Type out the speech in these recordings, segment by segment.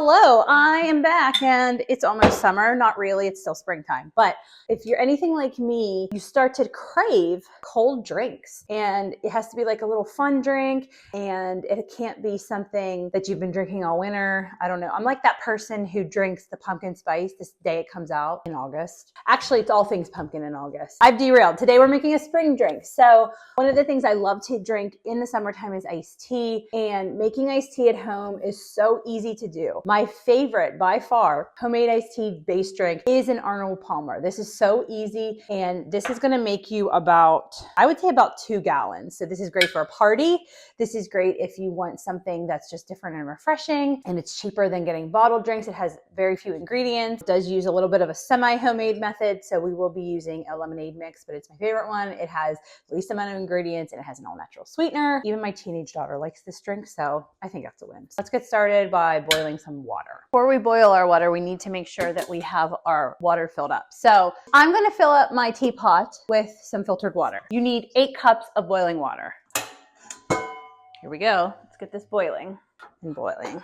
Hello, I am back and it's almost summer. Not really, it's still springtime. But if you're anything like me, you start to crave cold drinks, and it has to be like a little fun drink, and it can't be something that you've been drinking all winter. I don't know. I'm like that person who drinks the pumpkin spice this day it comes out in August. Actually, it's all things pumpkin in August. I've derailed. Today we're making a spring drink. So one of the things I love to drink in the summertime is iced tea, and making iced tea at home is so easy to do. My favorite by far homemade iced tea base drink is an Arnold Palmer. This is so easy, and this is going to make you about, I would say about 2 gallons. So this is great for a party. This is great if you want something that's just different and refreshing, and it's cheaper than getting bottled drinks. It has very few ingredients. It does use a little bit of a semi-homemade method, so we will be using a lemonade mix, but it's my favorite one. It has the least amount of ingredients, and it has an all-natural sweetener. Even my teenage daughter likes this drink, so I think that's a win. So let's get started by boiling some water. Before we boil our water, we need to make sure that we have our water filled up. So I'm going to fill up my teapot with some filtered water. You need 8 cups of boiling water. Here we go. Let's get this boiling and boiling.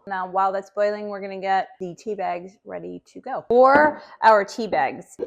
Now, while that's boiling, we're going to get the tea bags ready to go. For our tea bags,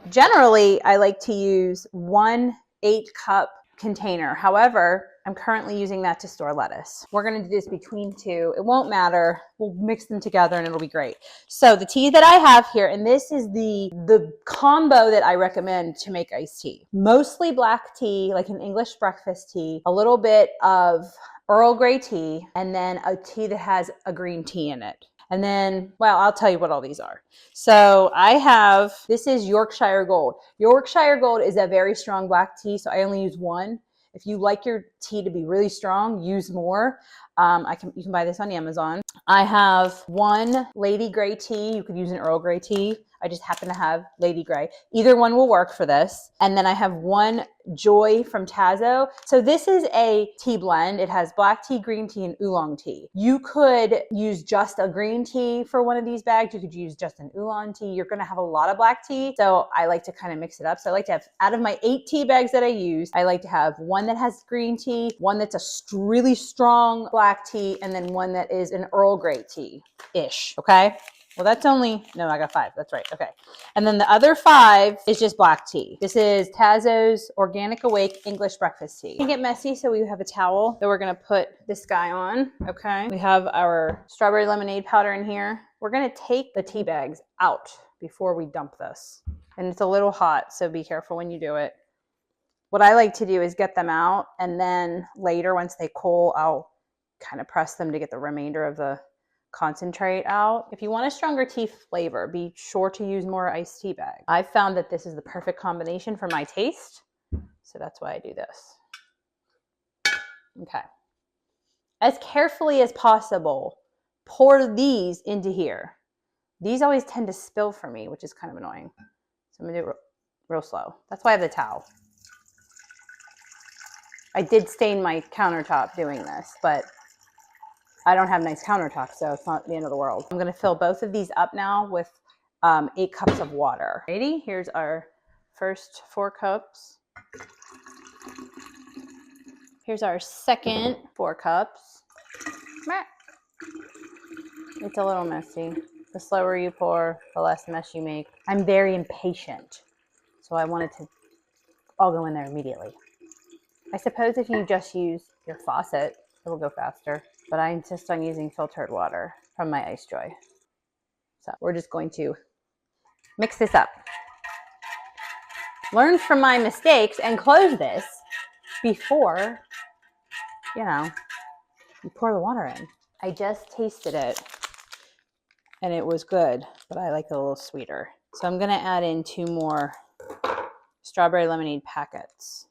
generally, I like to use 1 8-cup container. However, I'm currently using that to store lettuce. We're going to do this between 2. It won't matter. We'll mix them together and it'll be great. So the tea that I have here, and this is the combo that I recommend to make iced tea. Mostly black tea, like an English breakfast tea, a little bit of Earl Grey tea, and then a tea that has a green tea in it. And then, well, I'll tell you what all these are. So I have, this is Yorkshire Gold. Yorkshire Gold is a very strong black tea, so I only use 1. If you like your tea to be really strong, use more. You can buy this on Amazon. I have 1 Lady Grey tea. You could use an Earl Grey tea. I just happen to have Lady Grey. Either one will work for this. And then I have 1 Joy from Tazo. So this is a tea blend. It has black tea, green tea, and oolong tea. You could use just a green tea for one of these bags. You could use just an oolong tea. You're going to have a lot of black tea. So I like to kind of mix it up. So I like to have, out of my 8 tea bags that I use, I like to have 1 that has green tea, 1 that's a really strong black tea, and then 1 that is an Earl Grey tea-ish. Okay. Well, that's only, no, I got 5. That's right. Okay. And then the other 5 is just black tea. This is Tazo's Organic Awake English Breakfast Tea. It can get messy, so we have a towel that we're going to put this guy on. Okay. We have our strawberry lemonade powder in here. We're going to take the tea bags out before we dump this. And it's a little hot, so be careful when you do it. What I like to do is get them out, and then later, once they cool, I'll kind of press them to get the remainder of the concentrate out. If you want a stronger tea flavor, be sure to use more iced tea bag. I've found that this is the perfect combination for my taste, so that's why I do this. Okay. As carefully as possible, pour these into here. These always tend to spill for me, which is kind of annoying. So I'm gonna do it real slow. That's why I have the towel. I did stain my countertop doing this, but I don't have nice countertops, so it's not the end of the world. I'm going to fill both of these up now with 8 cups of water. Ready? Here's our first 4 cups. Here's our second 4 cups. It's a little messy. The slower you pour, the less mess you make. I'm very impatient, so I want it to all go in there immediately. I suppose if you just use your faucet, it'll go faster. But I insist on using filtered water from my Ice Joy. So we're just going to mix this up. Learn from my mistakes and close this before, you pour the water in. I just tasted it and it was good, but I like it a little sweeter. So I'm going to add in 2 more strawberry lemonade packets.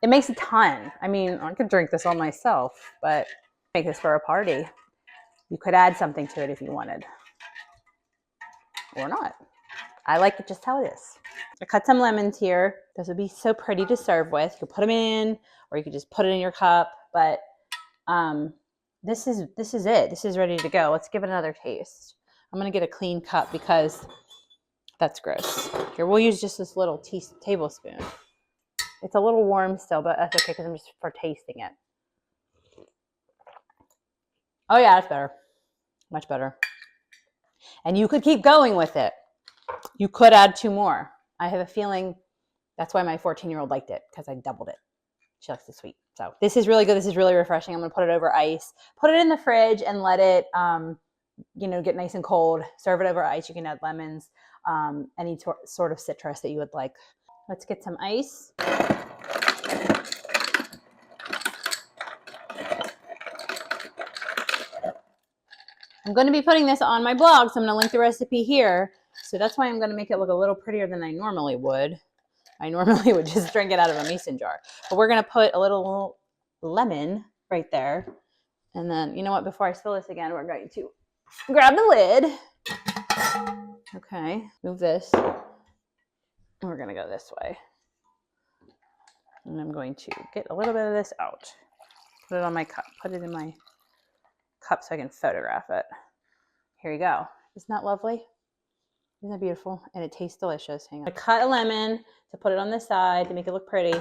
It makes a ton. I mean, I could drink this all myself, but make this for a party. You could add something to it if you wanted. Or not. I like it just how it is. I cut some lemons here. Those would be so pretty to serve with. You could put them in, or you could just put it in your cup. But this is it. This is ready to go. Let's give it another taste. I'm going to get a clean cup because that's gross. Here, we'll use just this little tablespoon. It's a little warm still, but that's okay because I'm just for tasting it. Oh yeah, that's better. Much better. And you could keep going with it. You could add 2 more. I have a feeling that's why my 14-year-old liked it, because I doubled it. She likes the sweet. So this is really good. This is really refreshing. I'm going to put it over ice, put it in the fridge, and let it, get nice and cold. Serve it over ice. You can add lemons, any sort of citrus that you would like. Let's get some ice. I'm going to be putting this on my blog, so I'm going to link the recipe here. So that's why I'm going to make it look a little prettier than I normally would. I normally would just drink it out of a mason jar. But we're going to put a little lemon right there. And then, you know what? Before I spill this again, we're going to grab the lid. Okay, move this. We're going to go this way. And I'm going to get a little bit of this out. Put it on my cup. Put it in my cup so I can photograph it. Here you go. Isn't that lovely? Isn't that beautiful? And it tastes delicious. Hang on. I cut a lemon to put it on the side to make it look pretty.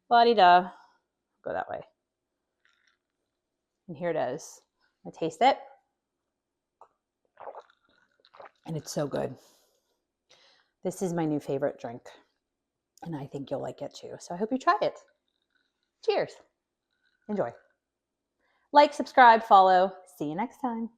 La-di-da. Go that way. And here it is. I taste it. And it's so good. This is my new favorite drink. And I think you'll like it too. So I hope you try it. Cheers. Enjoy. Like, subscribe, follow. See you next time.